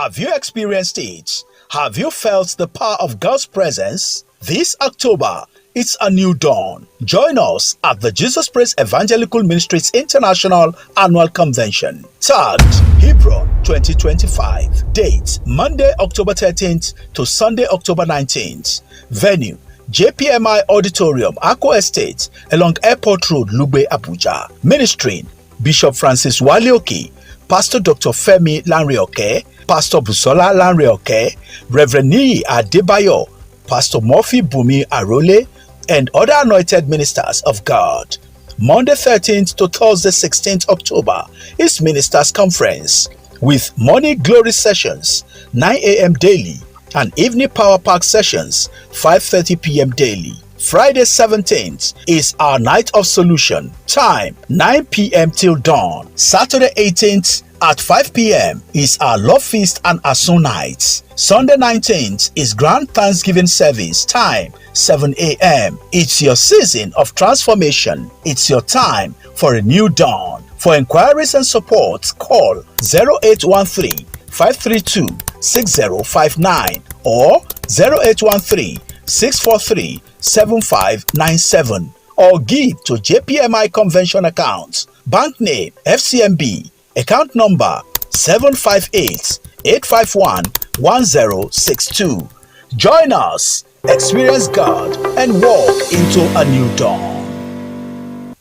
Have you experienced it? Have you felt the power of God's presence? This October, it's a new dawn. Join us at the Jesus Praise Evangelical Ministries International Annual Convention, tagged Hebron 2025. Date, Monday, October 13th to Sunday, October 19th. Venue, JPMI Auditorium, Akko Estate, along Airport Road, Lugbe, Abuja. Ministry, Bishop Francis Walioki, Pastor Dr. Femi Lanreoke, Pastor Busola Lanreoke, Reverend Niyi Adebayo, Pastor Murphy Bumi Arole, and other anointed ministers of God. Monday 13th to Thursday 16th October is Ministers Conference with morning glory sessions 9 a.m. daily and evening power pack sessions 5:30 p.m. daily. Friday 17th is our Night of Solution, time 9 p.m. till dawn. Saturday 18th at 5 p.m. is our Love Feast and Asun Nights. Sunday 19th is Grand Thanksgiving Service, time 7 a.m. It's your season of transformation. It's your time for a new dawn. For inquiries and support, call 0813-532-6059 or 0813-643-7597 or give to JPMI Convention account. Bank name FCMB. Account number 758-851-1062. Join us, experience God, and walk into a new dawn.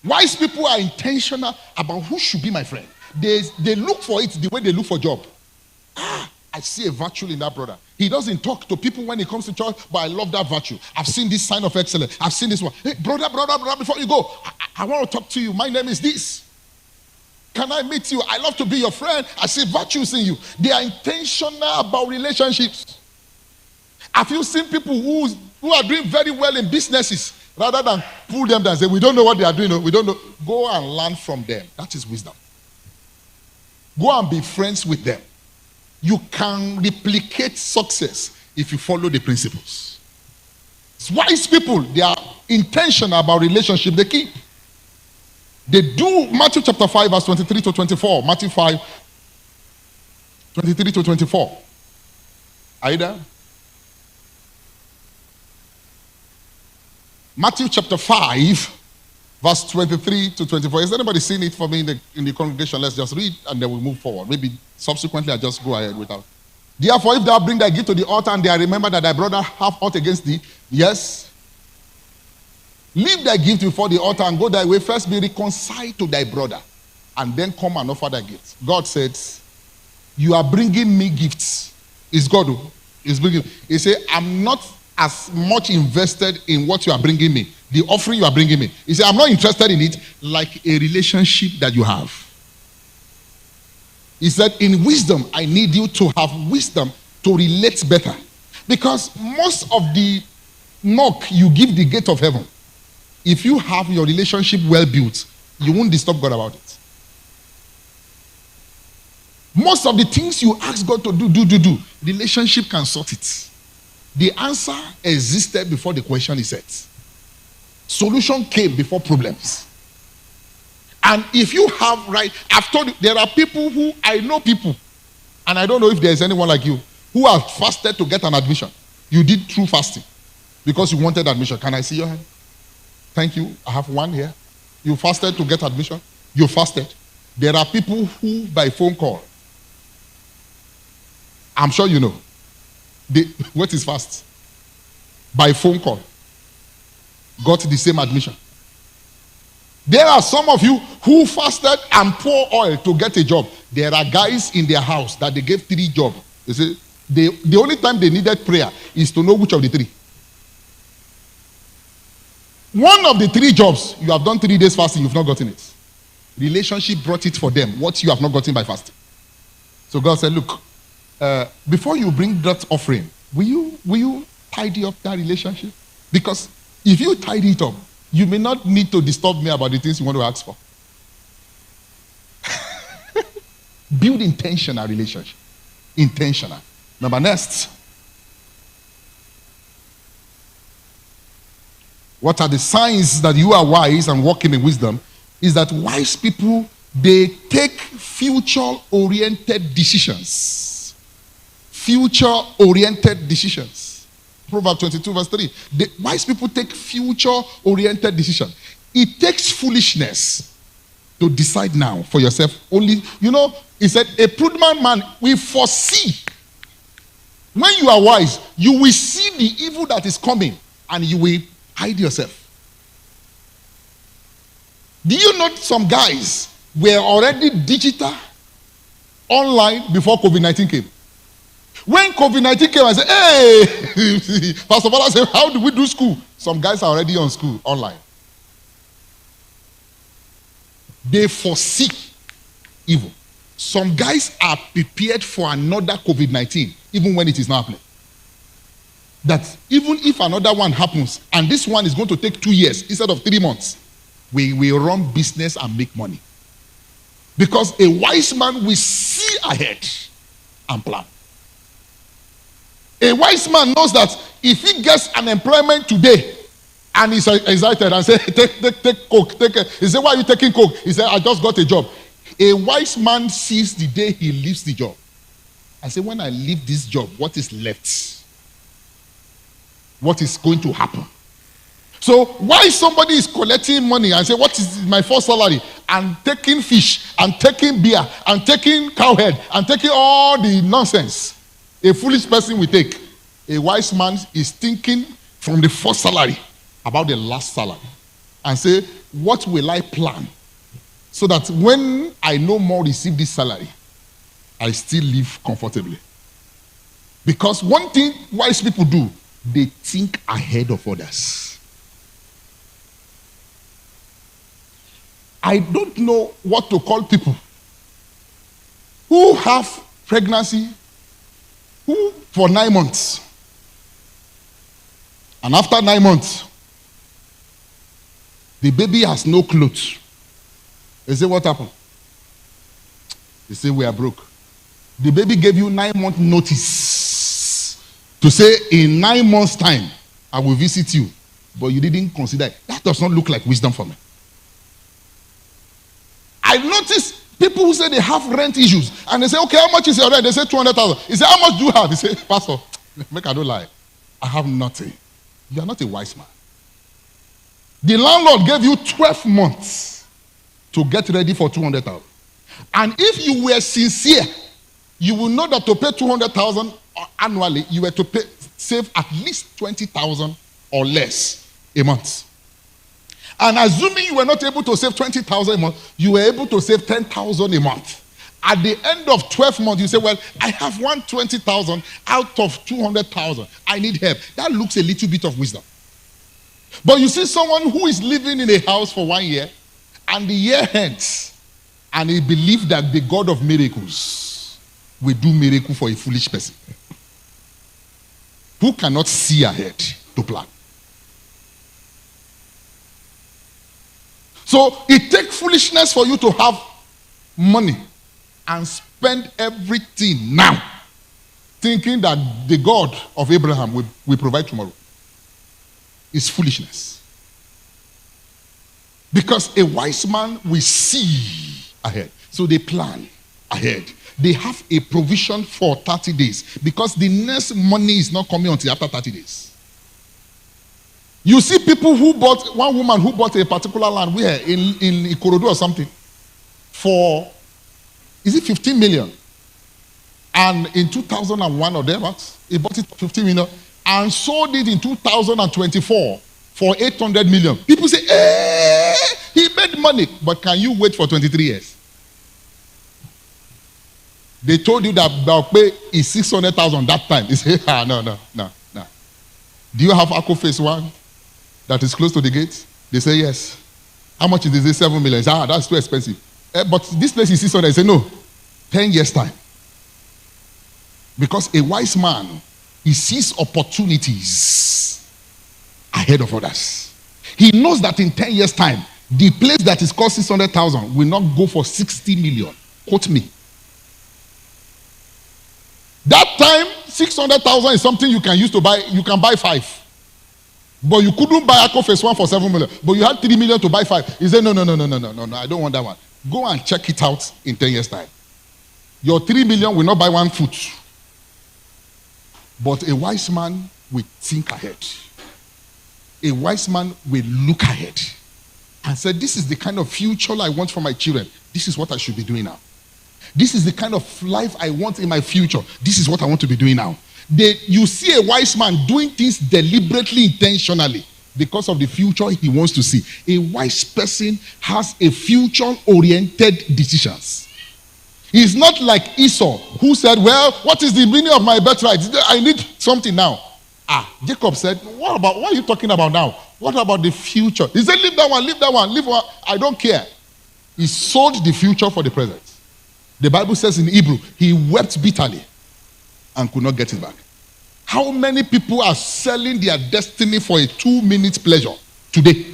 Wise people are intentional about who should be my friend. They look for it the way they look for job. I see a virtue in that brother. He doesn't talk to people when he comes to church, but I love that virtue. I've seen this sign of excellence. I've seen this one. Hey, brother, before you go, I want to talk to you. My name is this. Can I meet you? I love to be your friend. I see virtues in you. They are intentional about relationships. Have you seen people who are doing very well in businesses rather than pull them down and say, we don't know what they are doing. We don't know. Go and learn from them. That is wisdom. Go and be friends with them. You can replicate success if you follow the principles. It's wise people, they are intentional about relationship they keep. They do. Matthew chapter 5 verse 23 to 24. Matthew 5, 23 to 24. Are you there? Matthew chapter 5 verse 23 to 24. Has anybody seen it for me in the congregation? Let's just read and then we'll move forward. Maybe subsequently I'll just go ahead without. Therefore, if thou bring thy gift to the altar and they remember that thy brother hath aught against thee, yes, leave thy gift before the altar and go thy way. First be reconciled to thy brother and then come and offer thy gift. God says, you are bringing me gifts. It's God who is bringing. He said, I'm not as much invested in what you are bringing me, the offering you are bringing me. He said, I'm not interested in it like a relationship that you have. He said, in wisdom, I need you to have wisdom to relate better. Because most of the knock you give the gate of heaven, if you have your relationship well built, you won't disturb God about it. Most of the things you ask God to do, relationship can sort it. The answer existed before the question is set. Solution came before problems. And if you have I've told you, there are people who, I know people, and I don't know if there's anyone like you, who have fasted to get an admission. You did true fasting because you wanted admission. Can I see your hand? Thank you. I have one here. You fasted to get admission. You fasted. There are people who, by phone call, I'm sure you know, what is fast? By phone call, got the same admission. There are some of you who fasted and poured oil to get a job. There are guys in their house that they gave 3 jobs. You see, the only time they needed prayer is to know which of the 3. One of the 3 jobs, you have done 3 days fasting, you've not gotten it. Relationship brought it for them, what you have not gotten by fasting. So God said, look, before you bring that offering, will you tidy up that relationship? Because if you tidy it up, you may not need to disturb me about the things you want to ask for. Build intentional relationship. Intentional. Number next. What are the signs that you are wise and walking in wisdom? Is that wise people, they take future-oriented decisions. Future-oriented decisions. Proverbs 22 verse 3. The wise people take future-oriented decisions. It takes foolishness to decide now for yourself. Only, he said, a prudent man will foresee. When you are wise, you will see the evil that is coming and you will hide yourself. Do you know some guys were already digital, online before COVID-19 came? When COVID-19 came, I said, hey, Pastor Bala said, how do we do school? Some guys are already on school, online. They foresee evil. Some guys are prepared for another COVID-19, even when it is not happening. That even if another one happens, and this one is going to take 2 years instead of 3 months, we will run business and make money. Because a wise man will see ahead and plan. A wise man knows that if he gets an employment today and he's excited and say, take coke, he said, why are you taking coke? He said, I just got a job. A wise man sees the day he leaves the job. I say, when I leave this job, what is left? What is going to happen? So why somebody is collecting money and say, what is my first salary? And taking fish, and taking beer, and taking cowhead, and taking all the nonsense a foolish person will take. A wise man is thinking from the first salary about the last salary and say, what will I plan so that when I no more receive this salary, I still live comfortably? Because one thing wise people do, they think ahead of others. I don't know what to call people who have pregnancy, who for 9 months, and after 9 months, the baby has no clothes. They say, what happened? They say, we are broke. The baby gave you 9 month notice to say, in 9 months' time, I will visit you. But you didn't consider it. That does not look like wisdom for me. I notice people who say they have rent issues, and they say, okay, how much is your rent? They say 200,000. He say, how much do you have? He say, Pastor, make I don't lie. I have nothing. You are not a wise man. The landlord gave you 12 months to get ready for 200,000. And if you were sincere, you will know that to pay 200,000 annually, you were to save at least 20,000 or less a month. And assuming you were not able to save 20,000 a month, you were able to save 10,000 a month. At the end of 12 months, you say, well, I have 120,000 out of 200,000. I need help. That looks a little bit of wisdom. But you see someone who is living in a house for 1 year, and the year ends, and he believes that the God of miracles will do miracle for a foolish person who cannot see ahead to plan. So it takes foolishness for you to have money and spend everything now, thinking that the God of Abraham will provide tomorrow. It's foolishness. Because a wise man will see ahead. So they plan ahead. They have a provision for 30 days because the next money is not coming until after 30 days. You see people who bought, one woman who bought a particular land where in Ikorodu or something for, is it 15 million? And in 2001 or thereabouts, he bought it for 15 million and sold it in 2024 for 800 million. People say, hey, he made money. But can you wait for 23 years? They told you that Balpe is 600,000 that time. You say, no. Do you have Akko Phase 1 that is close to the gate? They say, yes. How much is this? 7 million. Say, that's too expensive. But this place is 600. They say, no. 10 years time. Because a wise man, he sees opportunities ahead of others. He knows that in 10 years time, the place that is cost 600,000 will not go for 60 million. Quote me. That time, 600,000 is something you can use to buy. You can buy 5. But you couldn't buy Akko Phase 1 for 7 million. But you had 3 million to buy 5. He said, no, I don't want that one. Go and check it out in 10 years' time. Your 3 million will not buy one foot. But a wise man will think ahead. A wise man will look ahead and say, this is the kind of future I want for my children. This is what I should be doing now. This is the kind of life I want in my future. This is what I want to be doing now. You see a wise man doing things deliberately, intentionally, because of the future he wants to see. A wise person has a future-oriented decisions. He's not like Esau, who said, well, what is the meaning of my birthright? I need something now. Jacob said, what are you talking about now? What about the future? He said, leave that one, leave that one, leave one. I don't care. He sold the future for the present. The Bible says in Hebrew, he wept bitterly and could not get it back. How many people are selling their destiny for a 2-minute pleasure today?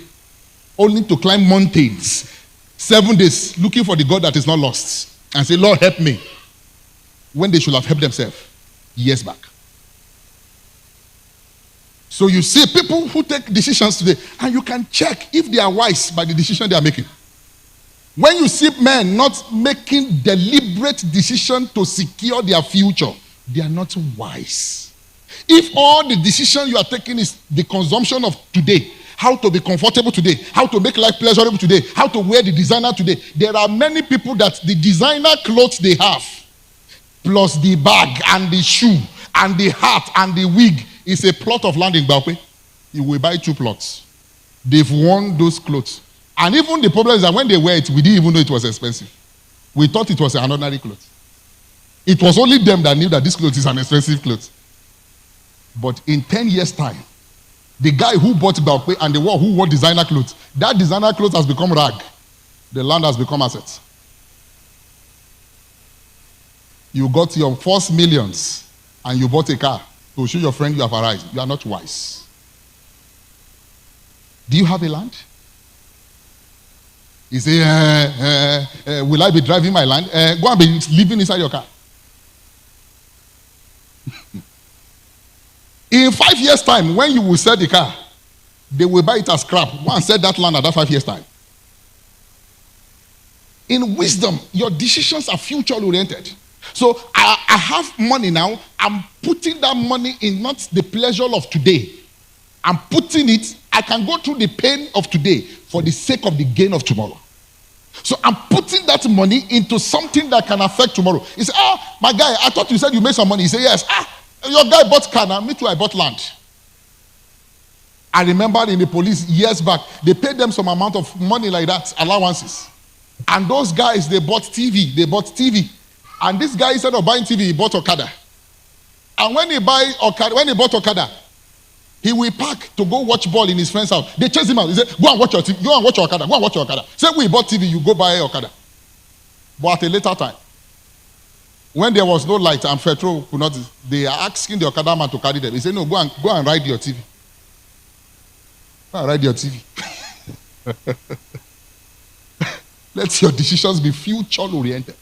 Only to climb mountains 7 days looking for the God that is not lost and say, Lord, help me, when they should have helped themselves years back. So you see people who take decisions today, and you can check if they are wise by the decision they are making. When you see men not making deliberate decisions to secure their future, they are not wise. If all the decision you are taking is the consumption of today, how to be comfortable today, how to make life pleasurable today, how to wear the designer today, there are many people that the designer clothes they have, plus the bag and the shoe and the hat and the wig, is a plot of land in Baukwe. You will buy 2 plots. They've worn those clothes. And even the problem is that when they wear it, we didn't even know it was expensive. We thought it was an ordinary cloth. It was only them that knew that this cloth is an expensive cloth. But in 10 years' time, the guy who bought Baukwe and the one who wore designer clothes, that designer clothes has become rag. The land has become asset. You got your first millions and you bought a car to show your friend you have arrived. You are not wise. Do you have a land? You say, will I be driving my land? Go and be living inside your car. In 5 years' time, when you will sell the car, they will buy it as scrap. Go and sell that land at that 5 years' time. In wisdom, your decisions are future-oriented. So I have money now. I'm putting that money in not the pleasure of today. I'm putting it, I can go through the pain of today for the sake of the gain of tomorrow. So I'm putting that money into something that can affect tomorrow. He said, my guy, I thought you said you made some money. He said, yes. Your guy bought car now. Me too, I bought land. I remember in the police years back, they paid them some amount of money like that, allowances. And those guys, they bought TV. And this guy, instead of buying TV, he bought Okada. And when he bought Okada, he will park to go watch ball in his friend's house. They chase him out. He said, go and watch your TV. Go and watch your Okada. Go and watch your Okada. Say, we bought TV, you go buy Okada. But at a later time, when there was no light and petrol could not, they are asking the Okada man to carry them. He said, no, go and ride your TV. Go and ride your TV. Let your decisions be future-oriented.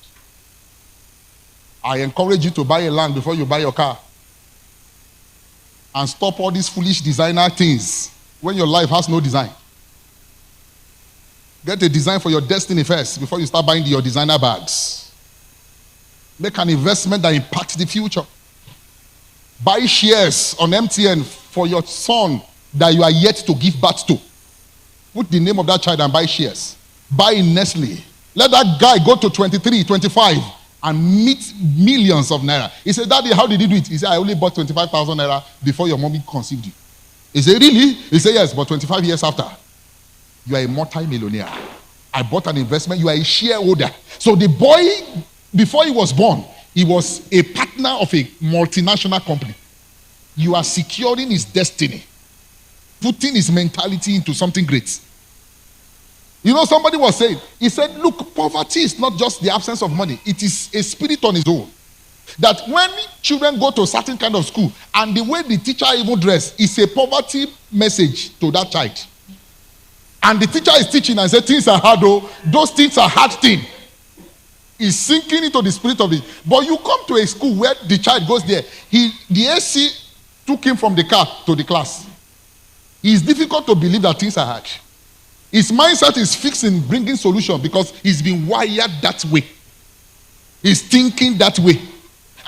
I encourage you to buy a land before you buy your car. And stop all these foolish designer things when your life has no design. Get a design for your destiny first before you start buying your designer bags. Make an investment that impacts the future. Buy shares on MTN for your son that you are yet to give birth to. Put the name of that child and buy shares. Buy in Nestle. Let that guy go to 23, 25 and meet millions of naira. He said, Daddy, how did you do it? He said, I only bought 25,000 naira before your mommy conceived you. He said, really? He said, yes, but 25 years after, you are a multi-millionaire. I bought an investment. You are a shareholder. So the boy, before he was born, he was a partner of a multinational company. You are securing his destiny, putting his mentality into something great. You know, somebody was saying, he said, look, poverty is not just the absence of money. It is a spirit on its own. That when children go to a certain kind of school, and the way the teacher even dress is a poverty message to that child. And the teacher is teaching and says, things are hard, though. Those things are hard things. He's sinking into the spirit of it. But you come to a school where the child goes there. The AC took him from the car to the class. It's difficult to believe that things are hard. His mindset is fixed in bringing solution because he's been wired that way. He's thinking that way.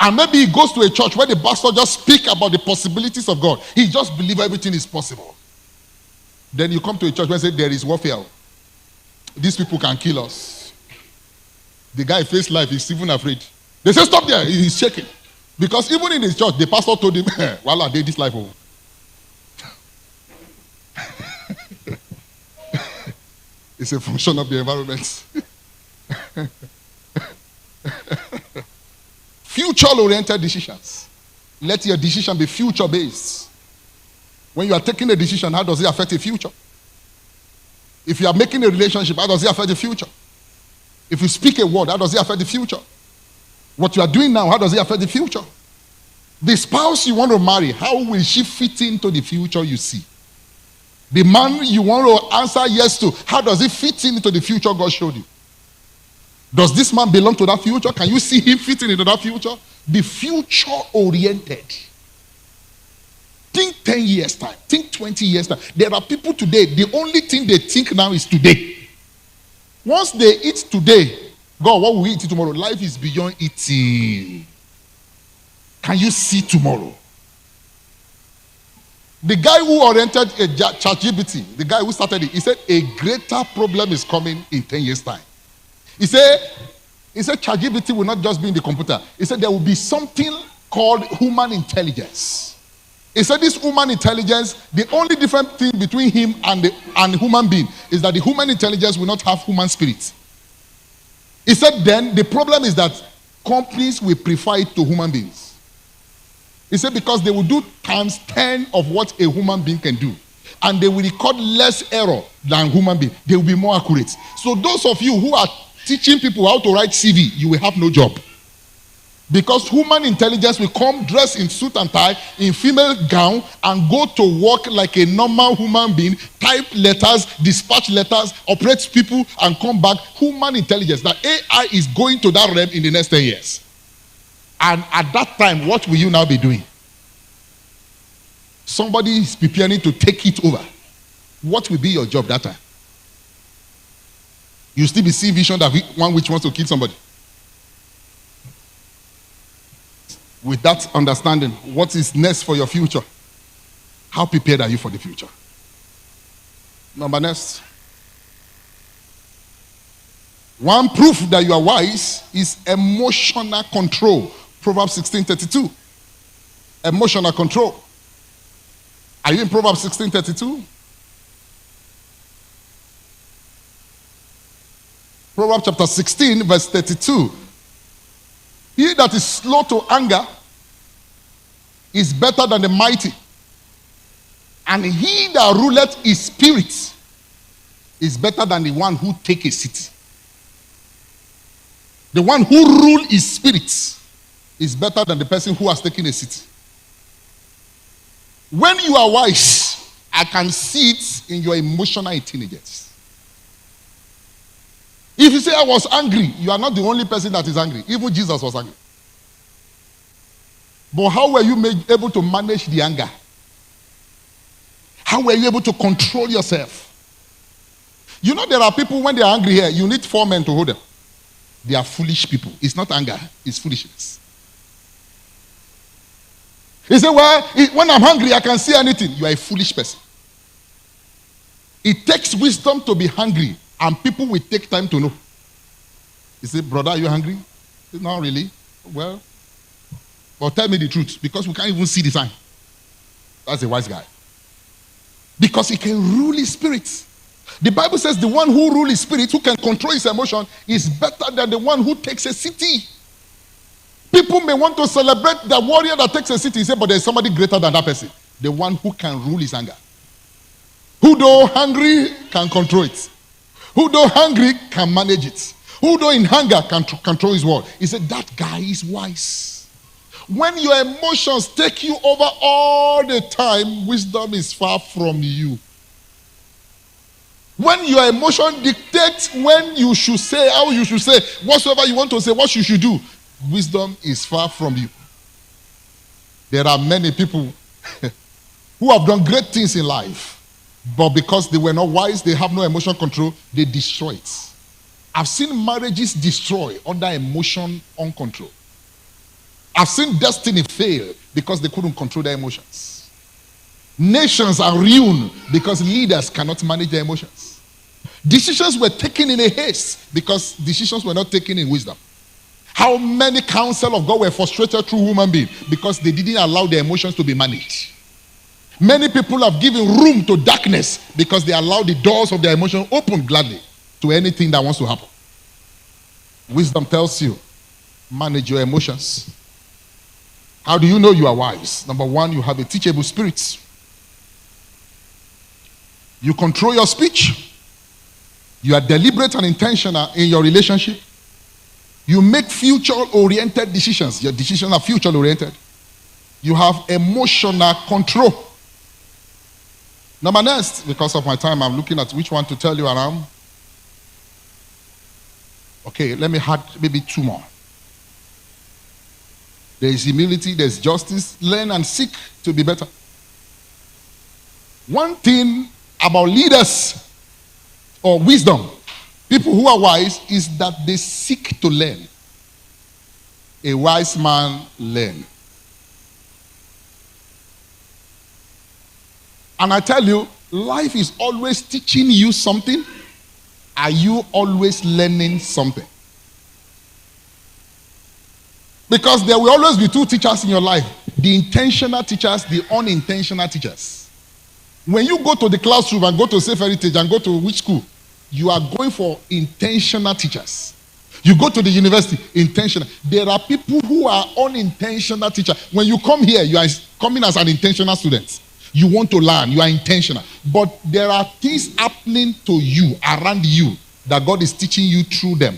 And maybe he goes to a church where the pastor just speak about the possibilities of God. He just believes everything is possible. Then you come to a church where say there is warfare. These people can kill us. The guy faced life, he's even afraid. They say stop there, he's shaking. Because even in his church, the pastor told him, well, I did this life over. It's a function of the environment. Future-oriented decisions. Let your decision be future-based. When you are taking a decision, how does it affect the future? If you are making a relationship, how does it affect the future? If you speak a word, how does it affect the future? What you are doing now, how does it affect the future? The spouse you want to marry, how will she fit into the future you see? The man you want to answer yes to, how does it fit into the future God showed you? Does this man belong to that future? Can you see him fitting into that future? Be future-oriented. Think 10 years' time. Think 20 years' time. There are people today, the only thing they think now is today. Once they eat today, God, what will we eat tomorrow? Life is beyond eating. Can you see tomorrow? The guy who oriented a ChatGPT, the guy who started it, he said a greater problem is coming in 10 years' time. He said ChatGPT will not just be in the computer. He said there will be something called human intelligence. He said this human intelligence, the only different thing between him and human being is that the human intelligence will not have human spirit. He said then the problem is that companies will prefer it to human beings. He said because they will do times 10 of what a human being can do. And they will record less error than human being. They will be more accurate. So those of you who are teaching people how to write CV, you will have no job. Because human intelligence will come dressed in suit and tie, in female gown, and go to work like a normal human being, type letters, dispatch letters, operate people, and come back. Human intelligence. That AI is going to that realm in the next 10 years. And at that time, what will you now be doing? Somebody is preparing to take it over. What will be your job that time? You still be seeing vision that one which wants to kill somebody. With that understanding, what is next for your future? How prepared are you for the future? Number next. One proof that you are wise is emotional control. Proverbs 16:32. Emotional control. Are you in Proverbs 16:32? Proverbs chapter 16, verse 32. He that is slow to anger is better than the mighty, and he that ruleth his spirit is better than the one who take a city. The one who rule his spirit is better than the person who has taken a city. When you are wise, I can see it in your emotional intelligence. If you say I was angry, you are not the only person that is angry. Even Jesus was angry. But how were you able to manage the anger? How were you able to control yourself? You know there are people when they are angry here, you need 4 men to hold them. They are foolish people. It's not anger, it's foolishness. He said, well, when I'm hungry, I can see anything. You are a foolish person. It takes wisdom to be hungry, and people will take time to know. He said, brother, are you hungry? He said, not really. Well, tell me the truth, because we can't even see the sign. That's a wise guy. Because he can rule his spirit. The Bible says the one who rules his spirit, who can control his emotion, is better than the one who takes a city. People may want to celebrate the warrior that takes a city, say, but there's somebody greater than that person. The one who can rule his anger. Who though hungry can control it. Who though hungry can manage it. Who though in hunger can control his word. He said that guy is wise. When your emotions take you over all the time, wisdom is far from you. When your emotion dictates when you should say, how you should say, whatsoever you want to say, what you should do, wisdom is far from you. There are many people who have done great things in life. But because they were not wise, they have no emotion control, they destroy it. I've seen marriages destroy under emotion uncontrolled. I've seen destiny fail because they couldn't control their emotions. Nations are ruined because leaders cannot manage their emotions. Decisions were taken in a haste because decisions were not taken in wisdom. How many counsel of God were frustrated through human beings because they didn't allow their emotions to be managed. Many people have given room to darkness because they allowed the doors of their emotion open gladly to anything that wants to happen. Wisdom tells you, manage your emotions. How do you know you are wise? Number one, you have a teachable spirit. You control your speech. You are deliberate and intentional in your relationship. You make future-oriented decisions. Your decisions are future-oriented. You have emotional control. Number next, because of my time, I'm looking at which one to tell you around. Okay, let me add maybe two more. There is humility, there's justice. Learn and seek to be better. One thing about leaders or wisdom, people who are wise, is that they seek to learn. A wise man learns. And I tell you, life is always teaching you something. Are you always learning something? Because there will always be two teachers in your life. The intentional teachers, the unintentional teachers. When you go to the classroom and go to Safe Heritage and go to which school, you are going for intentional teachers. You go to the university, intentional. There are people who are unintentional teachers. When you come here, you are coming as an intentional student. You want to learn, you are intentional. But there are things happening to you, around you, that God is teaching you through them.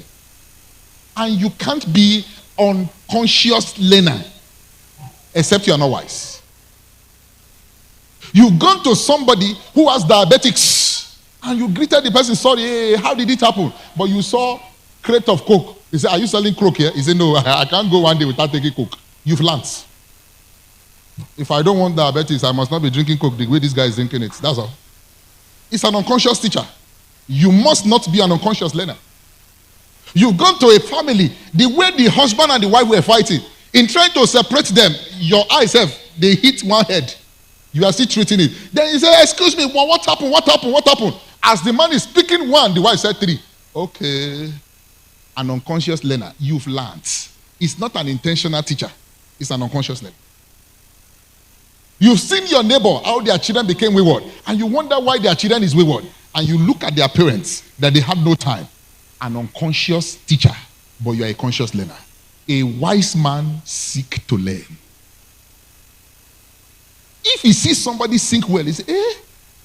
And you can't be unconscious learner except you are not wise. You've gone to somebody who has diabetics and you greeted the person, sorry, hey, how did it happen? But you saw crate of Coke. He said, are you selling Coke here? He said, no, I can't go one day without taking Coke. You've learned. If I don't want diabetes, I must not be drinking Coke the way this guy is drinking it. That's all. It's an unconscious teacher. You must not be an unconscious learner. You've gone to a family, the way the husband and the wife were fighting, in trying to separate them, your eyes they hit one head. You are still treating it. Then you say, excuse me, what happened? What happened? What happened? As the man is speaking one, the wife said three. Okay. An unconscious learner. You've learned. It's not an intentional teacher. It's an unconscious learner. You've seen your neighbor, how their children became wayward, and you wonder why their children is wayward. And you look at their parents, that they have no time. An unconscious teacher, but you are a conscious learner. A wise man seeks to learn. If he sees somebody sing well, he says, hey,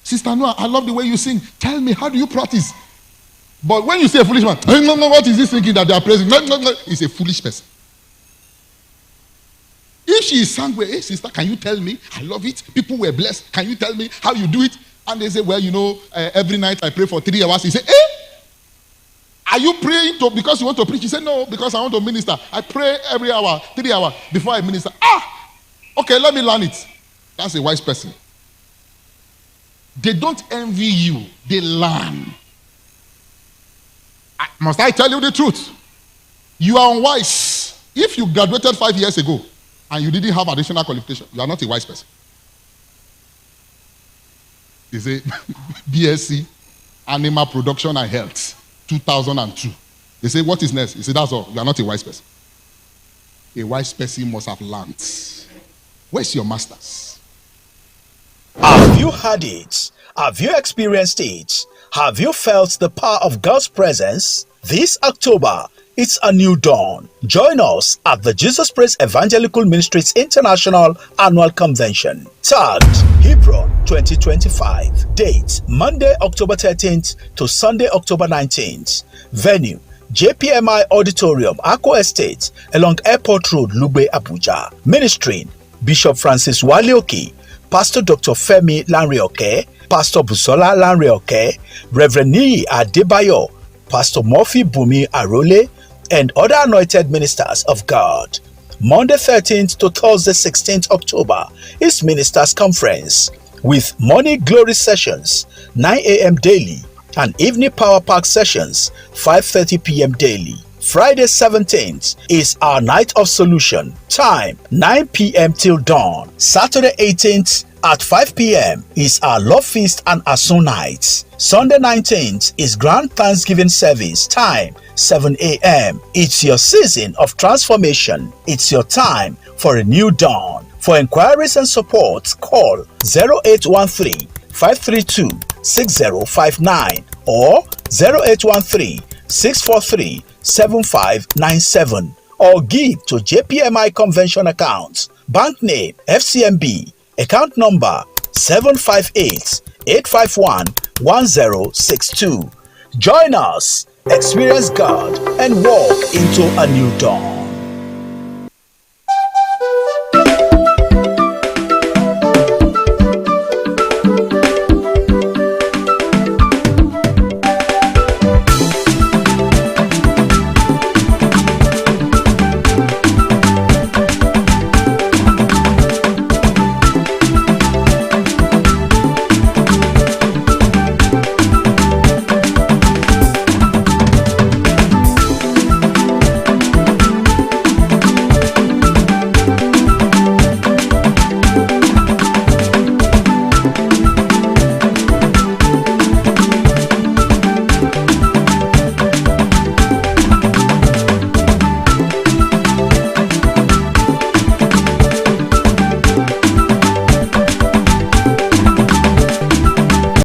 Sister Noah, I love the way you sing. Tell me, how do you practice? But when you say a foolish man, no, what is this thinking that they are praising? No, he's a foolish person. If she sang well, hey, sister, can you tell me? I love it. People were blessed. Can you tell me how you do it? And they say, well, every night I pray for 3 hours. He said, hey, are you praying because you want to preach? He said, no, because I want to minister. I pray every hour, 3 hours before I minister. Okay, let me learn it. That's a wise person. They don't envy you. They learn. Must I tell you the truth? You are unwise. If you graduated 5 years ago and you didn't have additional qualification, you are not a wise person. They say BSc, Animal Production and Health, 2002. They say, what is next? He said, that's all. You are not a wise person. A wise person must have learned. Where's your masters? Have you had it? Have you experienced it? Have you felt the power of God's presence? This October, it's a new dawn. Join us at the Jesus Praise Evangelical Ministries International Annual Convention. Tagged Hebron 2025. Date Monday, October 13th to Sunday, October 19th. Venue JPMI Auditorium, Akko Estate, along Airport Road, Lugbe, Abuja. Ministering Bishop Francis Walioki, Pastor Dr. Femi Lanreoke, Pastor Busola Lanreoke, Reverend Niyi Adebayo, Pastor Murphy Bumi Arole, and other anointed ministers of God. Monday 13th to Thursday 16th October is Ministers Conference. with morning glory sessions 9 a.m. daily and evening power pack sessions 5:30 p.m. daily. Friday 17th is our night of solution, time 9 p.m. till dawn. Saturday 18th at 5 p.m. is our love feast and asun night. Sunday 19th is grand thanksgiving service, time 7 a.m. It's your season of transformation. It's your time for a new dawn. For inquiries and support, call 0813 532 6059 or 0813 643 7597 or give to JPMI Convention account. Bank name FCMB. Account number 758-851-1062. Join us, experience God, and walk into a new dawn.